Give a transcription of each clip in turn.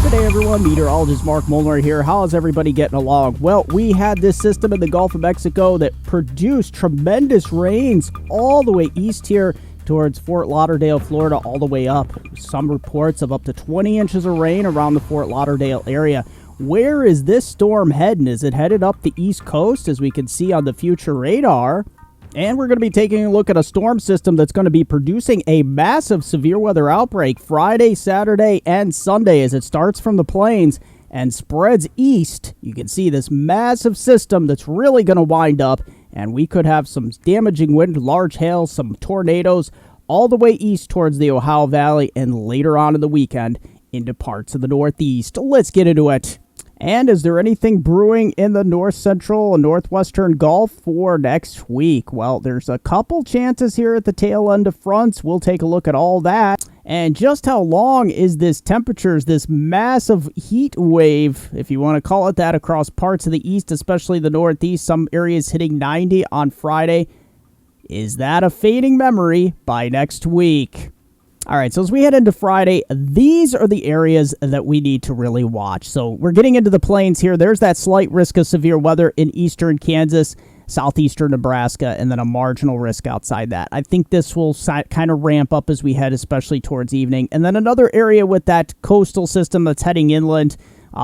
Good day, everyone. Meteorologist Mark Molnar here. How is everybody getting along? Well, we had this system in the Gulf of Mexico that produced tremendous rains all the way east here towards Fort Lauderdale, Florida, all the way up. Some reports of up to 20 inches of rain around the Fort Lauderdale area. Where is this storm heading? Is it headed up the east coast, as we can see on the future radar? And we're going to be taking a look at a storm system that's going to be producing a massive severe weather outbreak Friday, Saturday, and Sunday as it starts from the plains and spreads east. You can see this massive system that's really going to wind up, and we could have some damaging wind, large hail, some tornadoes all the way east towards the Ohio Valley and later on in the weekend into parts of the Northeast. Let's get into it. And is there anything brewing in the north central and northwestern Gulf for next week? Well, there's a couple chances here at the tail end of fronts. We'll take a look at all that. And just how long is this this massive heat wave, if you want to call it that, across parts of the east, especially the northeast, some areas hitting 90 on Friday. Is that a fading memory by next week? All right, so as we head into Friday, these are the areas that we need to really watch. So we're getting into the plains here. There's that slight risk of severe weather in eastern Kansas, southeastern Nebraska, and then a marginal risk outside that. I think this will kind of ramp up as we head, especially towards evening. And then another area with that coastal system that's heading inland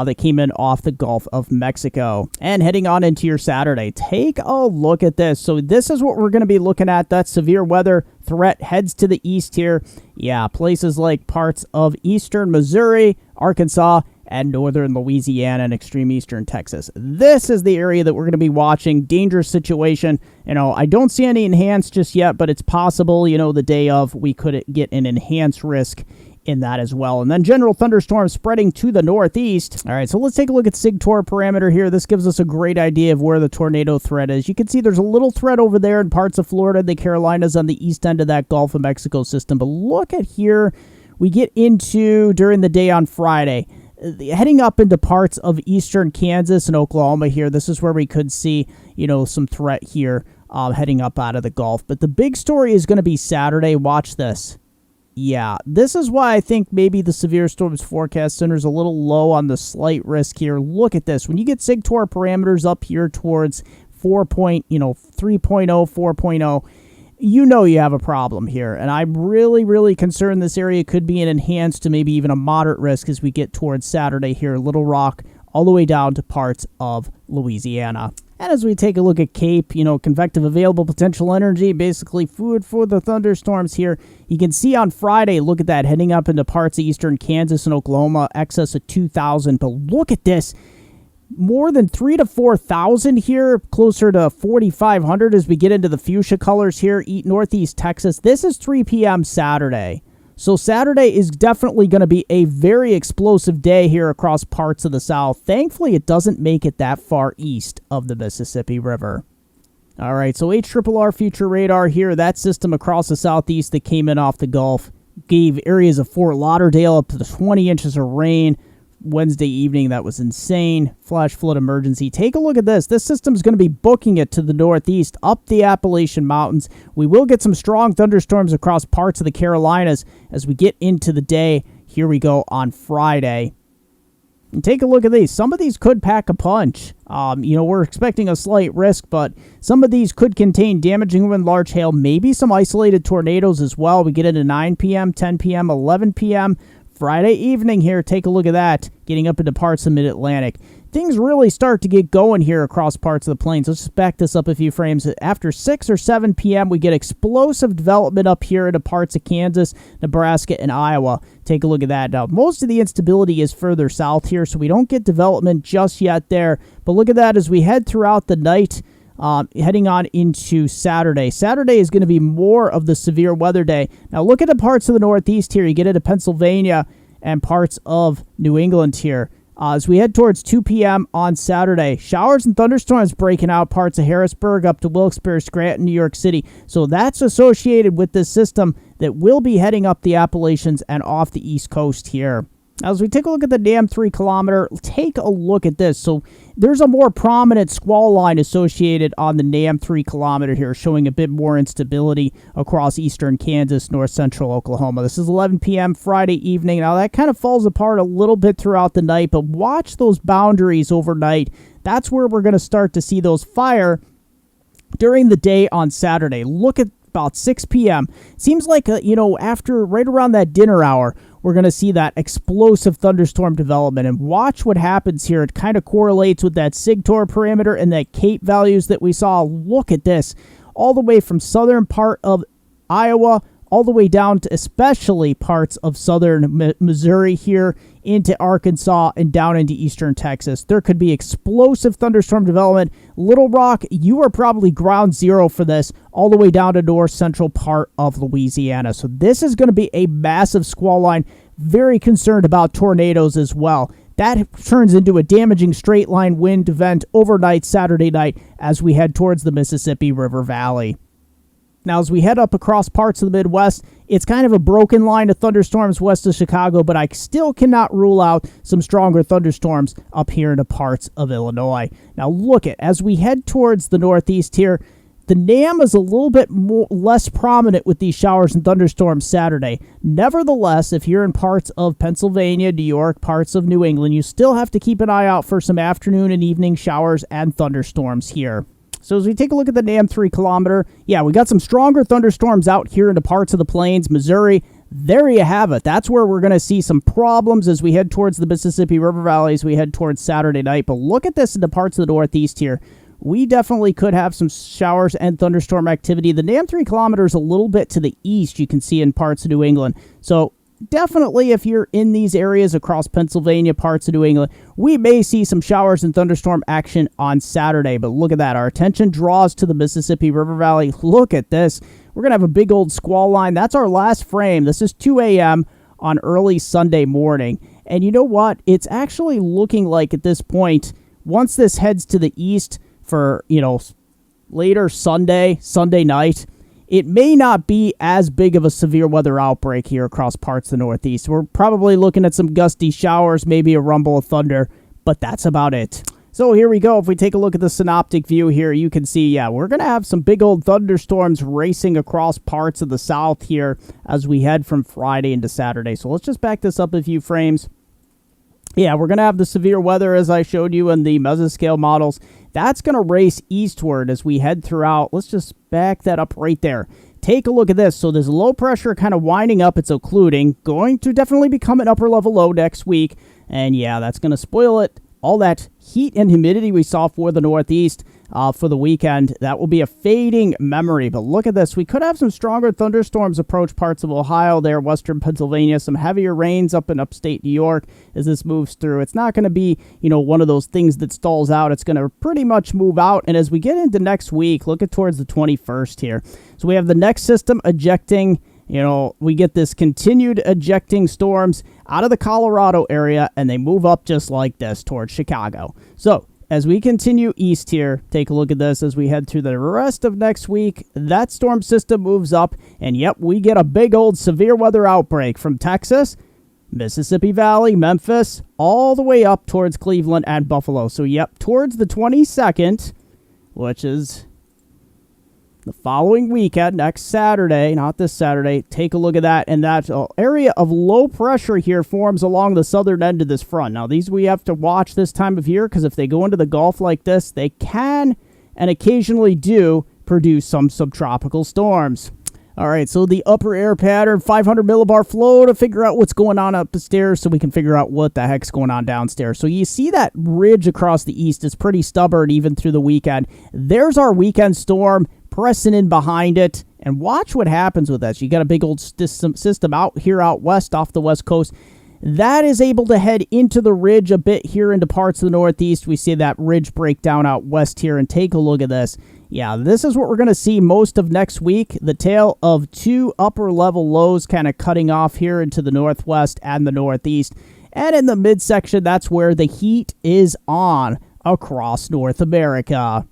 that came in off the Gulf of Mexico. And heading on into your Saturday, take a look at this. So this is what we're going to be looking at. That severe weather threat heads to the east here. Yeah, places like parts of eastern Missouri, Arkansas, and northern Louisiana and extreme eastern Texas. This is the area that we're going to be watching. Dangerous situation. I don't see any enhanced just yet, but it's possible, the day of we could get an enhanced risk in that as well. And then general thunderstorms spreading to the northeast. All right, so let's take a look at SigTor Parameter here. This gives us a great idea of where the tornado threat is. You can see there's a little threat over there in parts of Florida, the Carolinas on the east end of that Gulf of Mexico system. But look at here, we get into during the day on Friday, heading up into parts of eastern Kansas and Oklahoma here. This is where we could see, some threat here heading up out of the Gulf. But the big story is going to be Saturday. Watch this. Yeah, this is why I think maybe the Severe Storms Forecast Center is a little low on the slight risk here. Look at this. When you get SigTor parameters up here towards 3.0, 4.0, you have a problem here. And I'm really, really concerned this area could be an enhanced to maybe even a moderate risk as we get towards Saturday here. Little Rock all the way down to parts of Louisiana. And as we take a look at CAPE, convective available potential energy, basically food for the thunderstorms here. You can see on Friday, look at that, heading up into parts of eastern Kansas and Oklahoma, excess of 2,000. But look at this, more than 3,000 to 4,000 here, closer to 4,500 as we get into the fuchsia colors here, northeast Texas. This is 3 p.m. Saturday. So Saturday is definitely going to be a very explosive day here across parts of the South. Thankfully, it doesn't make it that far east of the Mississippi River. All right, so HRRR future radar here. That system across the southeast that came in off the Gulf gave areas of Fort Lauderdale up to 20 inches of rain. Wednesday evening, that was insane. Flash flood emergency. Take a look at this. This system is going to be booking it to the northeast, up the Appalachian Mountains. We will get some strong thunderstorms across parts of the Carolinas as we get into the day. Here we go on Friday. And take a look at these. Some of these could pack a punch. We're expecting a slight risk, but some of these could contain damaging wind, large hail, maybe some isolated tornadoes as well. We get into 9 p.m., 10 p.m., 11 p.m., Friday evening here, take a look at that, getting up into parts of mid-Atlantic. Things really start to get going here across parts of the plains. Let's just back this up a few frames. After 6 or 7 p.m., we get explosive development up here into parts of Kansas, Nebraska, and Iowa. Take a look at that. Now, most of the instability is further south here, so we don't get development just yet there. But look at that as we head throughout the night. Heading on into Saturday. Saturday is going to be more of the severe weather day. Now look at the parts of the Northeast here. You get into Pennsylvania and parts of New England here. As we head towards 2 p.m. on Saturday, showers and thunderstorms breaking out parts of Harrisburg up to Wilkes-Barre, Scranton, New York City. So that's associated with this system that will be heading up the Appalachians and off the East Coast here. Now, as we take a look at the damn 3 kilometer, take a look at this. So there's a more prominent squall line associated on the NAM 3 kilometer here, showing a bit more instability across eastern Kansas, north central Oklahoma. This is 11 p.m. Friday evening. Now, that kind of falls apart a little bit throughout the night, but watch those boundaries overnight. That's where we're going to start to see those fire during the day on Saturday. Look at about 6 p.m. Seems like, after right around that dinner hour, we're going to see that explosive thunderstorm development. And watch what happens here. It kind of correlates with that SigTor parameter and that Cape values that we saw. Look at this. All the way from southern part of Iowa, all the way down to especially parts of southern Missouri here into Arkansas and down into eastern Texas. There could be explosive thunderstorm development. Little Rock, you are probably ground zero for this, all the way down to north central part of Louisiana. So this is going to be a massive squall line. Very concerned about tornadoes as well. That turns into a damaging straight line wind event overnight Saturday night as we head towards the Mississippi River Valley. Now, as we head up across parts of the Midwest, it's kind of a broken line of thunderstorms west of Chicago, but I still cannot rule out some stronger thunderstorms up here into parts of Illinois. Now, look at, as we head towards the Northeast here, the NAM is a little bit less prominent with these showers and thunderstorms Saturday. Nevertheless, if you're in parts of Pennsylvania, New York, parts of New England, you still have to keep an eye out for some afternoon and evening showers and thunderstorms here. So as we take a look at the NAM 3 kilometer, yeah, we got some stronger thunderstorms out here into parts of the plains, Missouri. There you have it. That's where we're going to see some problems as we head towards the Mississippi River Valley, as we head towards Saturday night. But look at this in the parts of the Northeast here. We definitely could have some showers and thunderstorm activity. The NAM 3 kilometer is a little bit to the east, you can see in parts of New England. So definitely, if you're in these areas across Pennsylvania, parts of New England, we may see some showers and thunderstorm action on Saturday. But look at that. Our attention draws to the Mississippi River Valley. Look at this. We're going to have a big old squall line. That's our last frame. This is 2 a.m. on early Sunday morning. And you know what? It's actually looking like at this point, once this heads to the east for, later Sunday night, it may not be as big of a severe weather outbreak here across parts of the Northeast. We're probably looking at some gusty showers, maybe a rumble of thunder, but that's about it. So here we go. If we take a look at the synoptic view here, you can see, we're going to have some big old thunderstorms racing across parts of the South here as we head from Friday into Saturday. So let's just back this up a few frames. Yeah, we're going to have the severe weather as I showed you in the Mesoscale models. That's going to race eastward as we head throughout. Let's just back that up right there. Take a look at this. So there's low pressure kind of winding up. It's occluding. Going to definitely become an upper level low next week. And yeah, that's going to spoil it. All that heat and humidity we saw for the Northeast for the weekend, that will be a fading memory. But look at this. We could have some stronger thunderstorms approach parts of Ohio there, western Pennsylvania, some heavier rains up in upstate New York as this moves through. It's not going to be, one of those things that stalls out. It's going to pretty much move out. And as we get into next week, look at towards the 21st here. So we have the next system ejecting. We get this continued ejecting storms out of the Colorado area, and they move up just like this towards Chicago. So as we continue east here, take a look at this as we head through the rest of next week. That storm system moves up, and yep, we get a big old severe weather outbreak from Texas, Mississippi Valley, Memphis, all the way up towards Cleveland and Buffalo. So yep, towards the 22nd, which is the following weekend, next Saturday, not this Saturday, take a look at that. And that area of low pressure here forms along the southern end of this front. Now, these we have to watch this time of year because if they go into the Gulf like this, they can and occasionally do produce some subtropical storms. All right, so the upper air pattern, 500 millibar flow to figure out what's going on upstairs so we can figure out what the heck's going on downstairs. So you see that ridge across the east is pretty stubborn even through the weekend. There's our weekend storm pressing in behind it, and watch what happens with that. You got a big old system out here out west off the west coast. That is able to head into the ridge a bit here into parts of the Northeast. We see that ridge break down out west here, and take a look at this. Yeah, this is what we're going to see most of next week. The tail of two upper level lows kind of cutting off here into the northwest and the northeast. And in the midsection, that's where the heat is on across North America.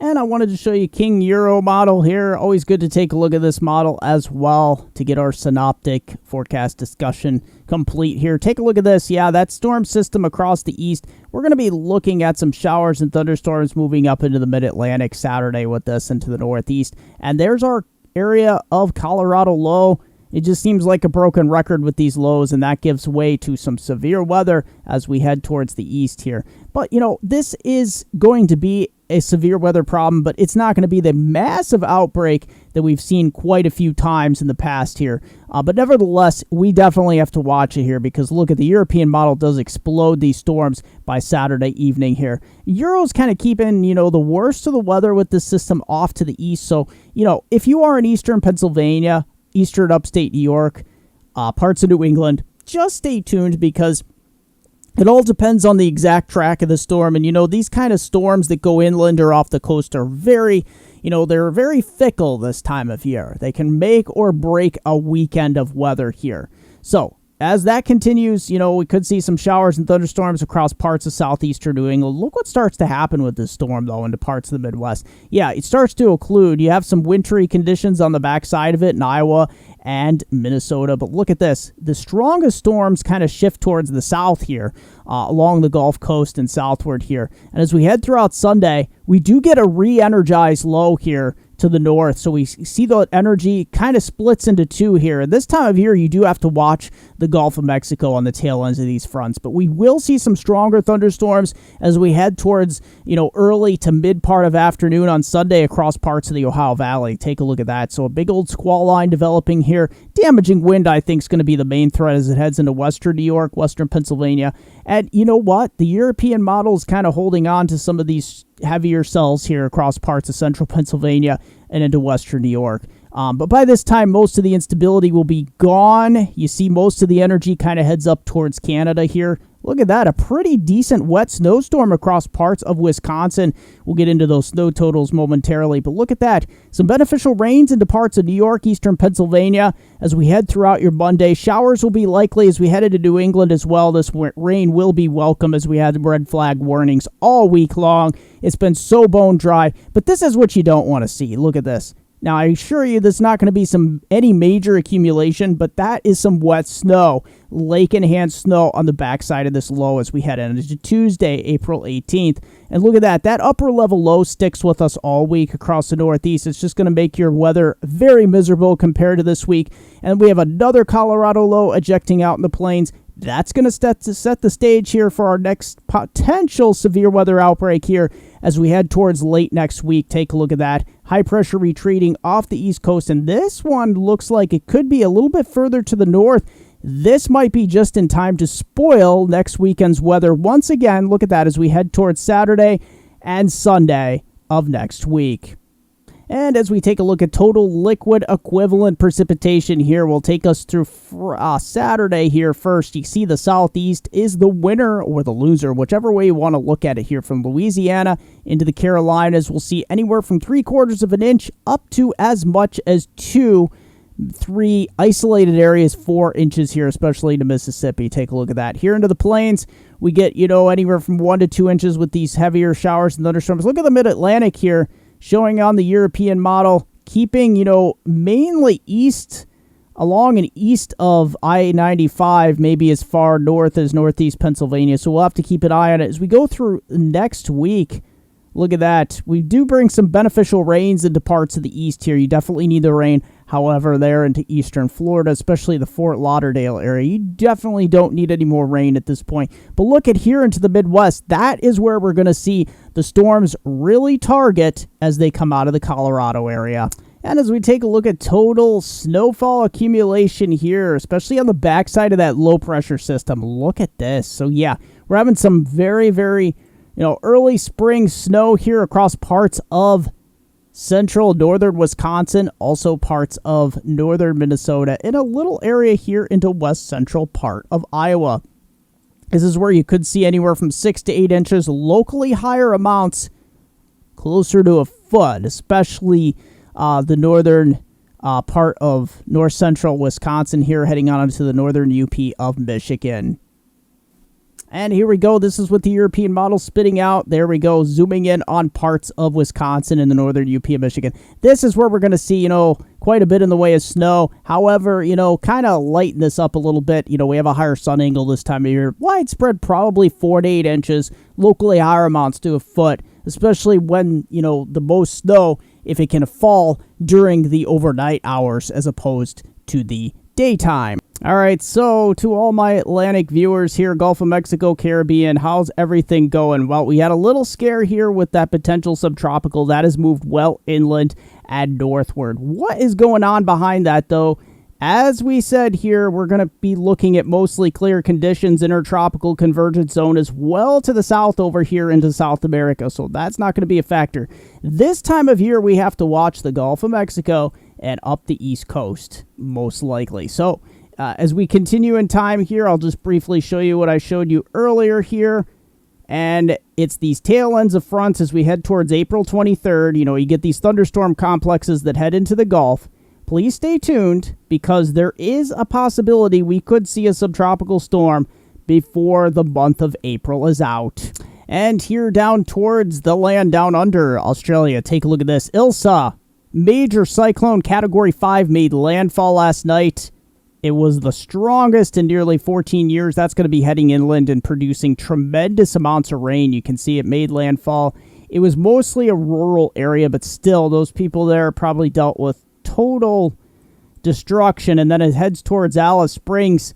And I wanted to show you King Euro model here. Always good to take a look at this model as well to get our synoptic forecast discussion complete here. Take a look at this. Yeah, that storm system across the east. We're going to be looking at some showers and thunderstorms moving up into the mid-Atlantic Saturday with this into the northeast. And there's our area of Colorado low. It just seems like a broken record with these lows, and that gives way to some severe weather as we head towards the east here. But, this is going to be a severe weather problem, but it's not going to be the massive outbreak that we've seen quite a few times in the past here. But nevertheless, we definitely have to watch it here because, look, at the European model does explode these storms by Saturday evening here. Euro's kind of keeping, the worst of the weather with this system off to the east. So, if you are in eastern Pennsylvania, eastern upstate New York, parts of New England, just stay tuned because it all depends on the exact track of the storm. And, these kind of storms that go inland or off the coast are very, they're very fickle this time of year. They can make or break a weekend of weather here. So as that continues, we could see some showers and thunderstorms across parts of southeastern New England. Look what starts to happen with this storm, though, into parts of the Midwest. Yeah, it starts to occlude. You have some wintry conditions on the backside of it in Iowa and Minnesota. But look at this. The strongest storms kind of shift towards the south here, along the Gulf Coast and southward here. And as we head throughout Sunday, we do get a re-energized low here to the north. So we see the energy kind of splits into two here. And this time of year, you do have to watch the Gulf of Mexico on the tail ends of these fronts. But we will see some stronger thunderstorms as we head towards, early to mid part of afternoon on Sunday across parts of the Ohio Valley. Take a look at that. So a big old squall line developing here. Damaging wind, I think, is going to be the main threat as it heads into western New York, western Pennsylvania. And you know what? The European model is kind of holding on to some of these heavier cells here across parts of central Pennsylvania and into western New York. But by this time, most of the instability will be gone. You see most of the energy kind of heads up towards Canada here. Look at that, a pretty decent wet snowstorm across parts of Wisconsin. We'll get into those snow totals momentarily, but look at that. Some beneficial rains into parts of New York, eastern Pennsylvania. As we head throughout your Monday, showers will be likely as we head into New England as well. This rain will be welcome as we had red flag warnings all week long. It's been so bone dry, but this is what you don't want to see. Look at this. Now, I assure you there's not going to be any major accumulation, but that is some wet snow, lake-in-hand snow on the backside of this low as we head into Tuesday, April 18th. And look at that. That upper-level low sticks with us all week across the Northeast. It's just going to make your weather very miserable compared to this week. And we have another Colorado low ejecting out in the plains. That's going to set the stage here for our next potential severe weather outbreak here as we head towards late next week. Take a look at that. High pressure retreating off the East Coast, and this one looks like it could be a little bit further to the north. This might be just in time to spoil next weekend's weather once again. Look at that as we head towards Saturday and Sunday of next week. And as we take a look at total liquid equivalent precipitation here, we'll take us through Saturday here first. You see the southeast is the winner or the loser, whichever way you want to look at it here. From Louisiana into the Carolinas, we'll see anywhere from 3/4 of an inch up to as much as 3 isolated areas, 4 inches here, especially to Mississippi. Take a look at that. Here into the plains, we get, anywhere from 1 to 2 inches with these heavier showers and thunderstorms. Look at the mid-Atlantic here, showing on the European model, keeping, mainly east, along and east of I-95, maybe as far north as northeast Pennsylvania. So we'll have to keep an eye on it as we go through next week. Look at that. We do bring some beneficial rains into parts of the east here. You definitely need the rain. However, there into eastern Florida, especially the Fort Lauderdale area, you definitely don't need any more rain at this point. But look at here into the Midwest. That is where we're going to see the storms really target as they come out of the Colorado area. And as we take a look at total snowfall accumulation here, especially on the backside of that low pressure system, look at this. So yeah, we're having some very, very, early spring snow here across parts of central northern Wisconsin, also parts of northern Minnesota, and a little area here into west central part of Iowa. This is where you could see anywhere from 6 to 8 inches, locally higher amounts, closer to a foot, especially the northern part of north central Wisconsin here, heading on into the northern UP of Michigan. And here we go. This is what the European model spitting out. There we go. Zooming in on parts of Wisconsin and the northern UP of Michigan. This is where we're going to see, quite a bit in the way of snow. However, kind of lighten this up a little bit. We have a higher sun angle this time of year. Widespread, probably 4 to 8 inches. Locally higher amounts to a foot, especially when, the most snow, if it can fall during the overnight hours as opposed to the daytime. All right, so to all my Atlantic viewers here, Gulf of Mexico, Caribbean, how's everything going? Well, we had a little scare here with that potential subtropical. That has moved well inland and northward. What is going on behind that, though? As we said here, we're going to be looking at mostly clear conditions, intertropical convergence zone as well to the south over here into South America, so that's not going to be a factor. This time of year, we have to watch the Gulf of Mexico and up the East Coast, most likely. So, as we continue in time here, I'll just briefly show you what I showed you earlier here. And it's these tail ends of fronts as we head towards April 23rd. You get these thunderstorm complexes that head into the Gulf. Please stay tuned because there is a possibility we could see a subtropical storm before the month of April is out. And here down towards the land down under Australia, take a look at this. Ilsa, major cyclone category 5, made landfall last night. It was the strongest in nearly 14 years. That's going to be heading inland and producing tremendous amounts of rain. You can see it made landfall. It was mostly a rural area, but still, those people there probably dealt with total destruction. And then it heads towards Alice Springs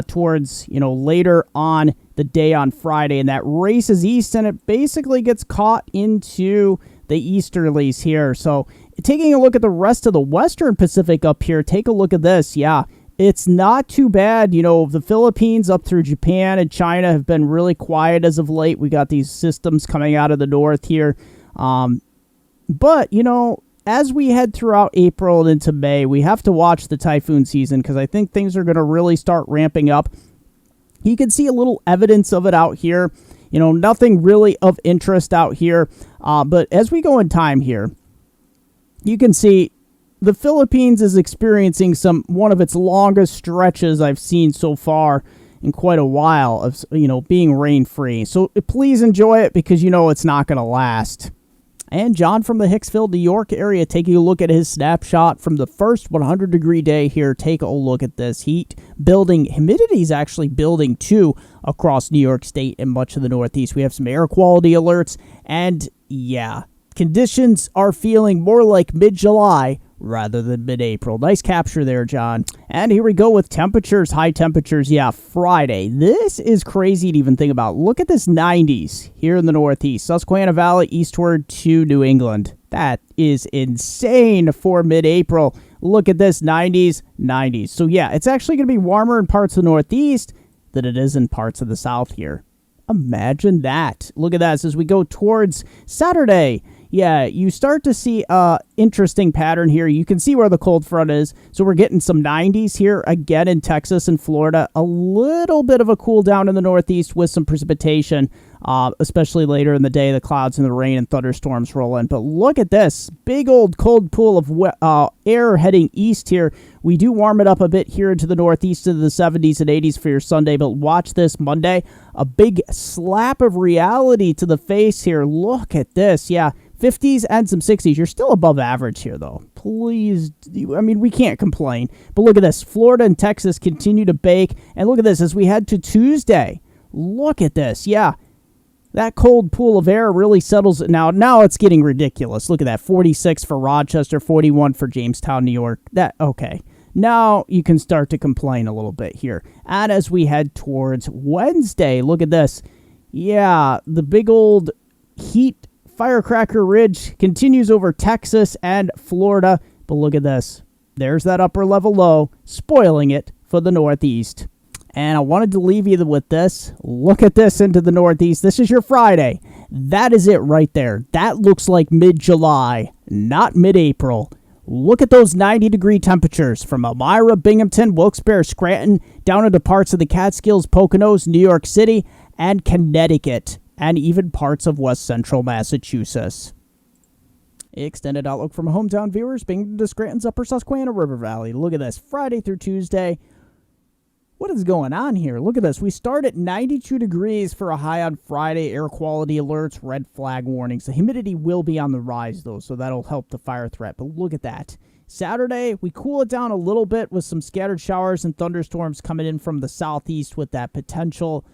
towards, later on the day on Friday. And that races east, and it basically gets caught into the easterlies here. So taking a look at the rest of the western Pacific up here, take a look at this. Yeah. It's not too bad. The Philippines up through Japan and China have been really quiet as of late. We got these systems coming out of the north here. But, as we head throughout April and into May, we have to watch the typhoon season because I think things are going to really start ramping up. You can see a little evidence of it out here. Nothing really of interest out here. But as we go in time here, you can see the Philippines is experiencing one of its longest stretches I've seen so far in quite a while of, being rain-free. So please enjoy it because it's not going to last. And John from the Hicksville, New York area, taking a look at his snapshot from the first 100-degree day here. Take a look at this heat building. Humidity is actually building, too, across New York State and much of the Northeast. We have some air quality alerts. And, yeah, conditions are feeling more like mid-July rather than mid-April. Nice capture there, John. And here we go with temperatures, high temperatures. Yeah, Friday. This is crazy to even think about. Look at this 90s here in the Northeast. Susquehanna Valley eastward to New England. That is insane for mid-April. Look at this, 90s, 90s. So yeah, it's actually going to be warmer in parts of the Northeast than it is in parts of the South here. Imagine that. Look at that. As we go towards Saturday, yeah, you start to see a interesting pattern here. You can see where the cold front is. So we're getting some 90s here again in Texas and Florida. A little bit of a cool down in the Northeast with some precipitation, especially later in the day. The clouds and the rain and thunderstorms roll in. But look at this big old cold pool of air heading east here. We do warm it up a bit here into the Northeast into the 70s and 80s for your Sunday. But watch this Monday. A big slap of reality to the face here. Look at this. Yeah. 50s and some 60s. You're still above average here, though. Please. We can't complain. But look at this. Florida and Texas continue to bake. And look at this as we head to Tuesday. Look at this. Yeah. That cold pool of air really settles it now. Now it's getting ridiculous. Look at that. 46 for Rochester, 41 for Jamestown, New York. Okay. Now you can start to complain a little bit here. And as we head towards Wednesday, look at this. Yeah, the big old heat Firecracker Ridge continues over Texas and Florida. But look at this. There's that upper level low, spoiling it for the Northeast. And I wanted to leave you with this. Look at this into the Northeast. This is your Friday. That is it right there. That looks like mid-July, not mid-April. Look at those 90-degree temperatures from Elmira, Binghamton, Wilkes-Barre, Scranton, down into parts of the Catskills, Poconos, New York City, and Connecticut, and even parts of west central Massachusetts. Extended outlook from hometown viewers, Binghamton to Scranton's Upper Susquehanna River Valley. Look at this, Friday through Tuesday. What is going on here? Look at this. We start at 92 degrees for a high on Friday. Air quality alerts, red flag warnings. The humidity will be on the rise, though, so that'll help the fire threat. But look at that. Saturday, we cool it down a little bit with some scattered showers and thunderstorms coming in from the southeast with that potential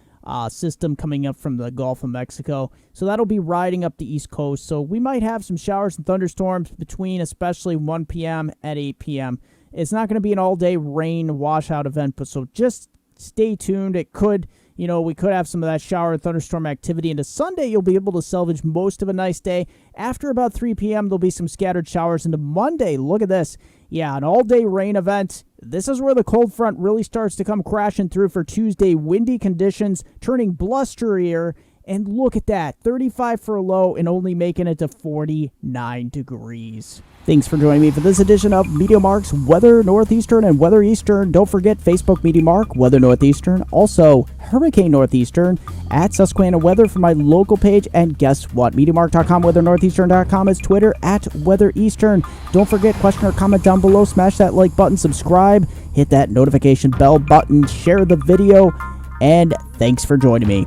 system coming up from the Gulf of Mexico. So that'll be riding up the East Coast. So we might have some showers and thunderstorms between especially 1 p.m. and 8 p.m. It's not going to be an all-day rain washout event, but so just stay tuned. It could, we could have some of that shower and thunderstorm activity into Sunday. You'll be able to salvage most of a nice day. After about 3 p.m., there'll be some scattered showers into Monday. Look at this. Yeah, an all-day rain event. This is where the cold front really starts to come crashing through for Tuesday. Windy conditions turning blusterier. And look at that, 35 for a low and only making it to 49 degrees. Thanks for joining me for this edition of MeteoMark's Weather Northeastern and Weather Eastern. Don't forget Facebook MeteoMark, Weather Northeastern, also Hurricane Northeastern, at Susquehanna Weather for my local page. And guess what? MeteoMark.com, WeatherNortheastern.com is Twitter, at Weather Eastern. Don't forget, question or comment down below. Smash that like button, subscribe, hit that notification bell button, share the video, and thanks for joining me.